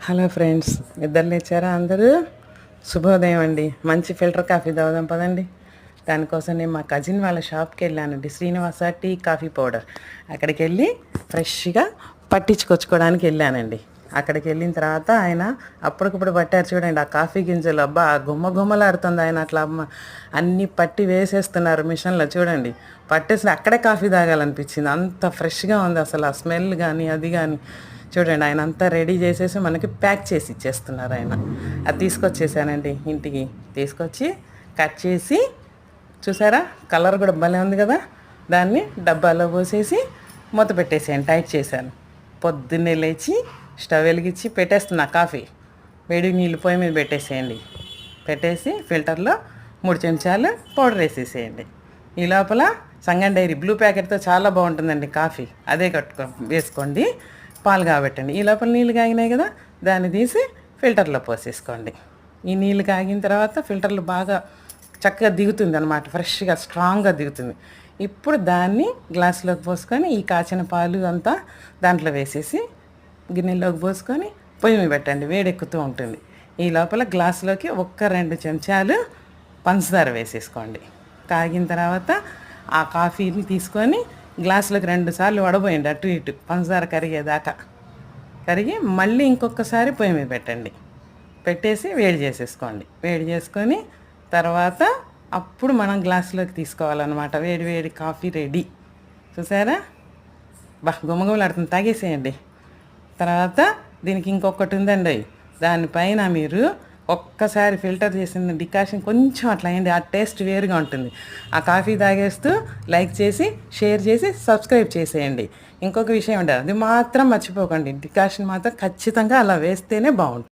Hello friends, నిద్ర లేచారా అందరూ? శుభోదయం అండి. మంచి ఫిల్టర్ కాఫీ తాగుదాం పదండి. దానికోసం నేను మా కజిన్ వాళ్ళ షాప్కి వెళ్ళానండి, శ్రీనివాస టీ కాఫీ పౌడర్. అక్కడికి వెళ్ళి ఫ్రెష్గా పట్టించుకొచ్చుకోవడానికి వెళ్ళానండి. అక్కడికి వెళ్ళిన తర్వాత ఆయన అప్పటికప్పుడు పట్టారు చూడండి, ఆ కాఫీ గింజలు. అబ్బా, గుమ్మ గుమ్మలాడుతుంది. ఆయన అట్లా అన్నీ పట్టి వేసేస్తున్నారు మిషన్లో చూడండి. పట్టేసి అక్కడే కాఫీ తాగాలనిపించింది, అంత ఫ్రెష్గా ఉంది అసలు. ఆ స్మెల్ కానీ అది కానీ చూడండి. ఆయన అంతా రెడీ చేసేసి మనకి ప్యాక్ చేసి ఇచ్చేస్తున్నారు ఆయన. అది తీసుకొచ్చేసానండి ఇంటికి. తీసుకొచ్చి కట్ చేసి చూసారా, కలర్ కూడా భలే ఉంది కదా. దాన్ని డబ్బాలో పోసేసి మూత పెట్టేసాను, టైట్ చేశాను. పొద్దున్నే లేచి స్టవ్ వెలిగించి పెట్టేస్తున్నా కాఫీ. వేడి నీళ్ళు పొయ్యి మీద పెట్టేసేయండి. పెట్టేసి ఫిల్టర్లో 3 చెంచాలు పౌడర్ వేసేసేయండి. ఈ లోపల సంగం డైరీ బ్లూ ప్యాకెట్తో చాలా బాగుంటుందండి కాఫీ, అదే వేసుకోండి. పాలు కాబెట్టండి. ఈ లోపల నీళ్ళు కాగినాయి కదా, దాన్ని తీసి ఫిల్టర్లో పోసేసుకోండి. ఈ నీళ్ళు కాగిన తర్వాత ఫిల్టర్లో బాగా చక్కగా దిగుతుంది అనమాట, ఫ్రెష్గా స్ట్రాంగ్గా దిగుతుంది. ఇప్పుడు దాన్ని గ్లాసులోకి పోసుకొని ఈ కాచిన పాలు అంతా దాంట్లో వేసేసి గిన్నెలోకి పోసుకొని పొయ్యి మీద పెట్టండి, వేడెక్కుతూ ఉంటుంది. ఈ లోపల గ్లాసులోకి 1-2 చెంచాలు పంచదార వేసేసుకోండి. కాగిన తర్వాత ఆ కాఫీని తీసుకొని గ్లాసులోకి 2 సార్లు వడబోయండి, అటు ఇటు పంచదార కరిగేదాకా. కరిగి మళ్ళీ ఇంకొకసారి పొయ్యి మీద పెట్టండి. పెట్టేసి వేడి చేసేసుకోండి. వేడి చేసుకొని తర్వాత అప్పుడు మనం గ్లాసులోకి తీసుకోవాలన్నమాట. వేడి వేడి కాఫీ రెడీ. చూసారా, గుమగుమలాడుతుంది. తాగేసేయండి. తర్వాత దీనికి ఇంకొకటి ఉందండి, దానిపైన మీరు ఒక్కసారి ఫిల్టర్ చేసిన డికాషన్ కొంచెం అట్లా అయ్యండి, ఆ టేస్ట్ వేరుగా ఉంటుంది. ఆ కాఫీ తాగేస్తూ లైక్ చేసి, షేర్ చేసి, సబ్స్క్రైబ్ చేసేయండి. ఇంకొక విషయం ఉండదు, అది మాత్రం మర్చిపోకండి, డికాషన్ మాత్రం ఖచ్చితంగా అలా వేస్తేనే బాగుంటుంది.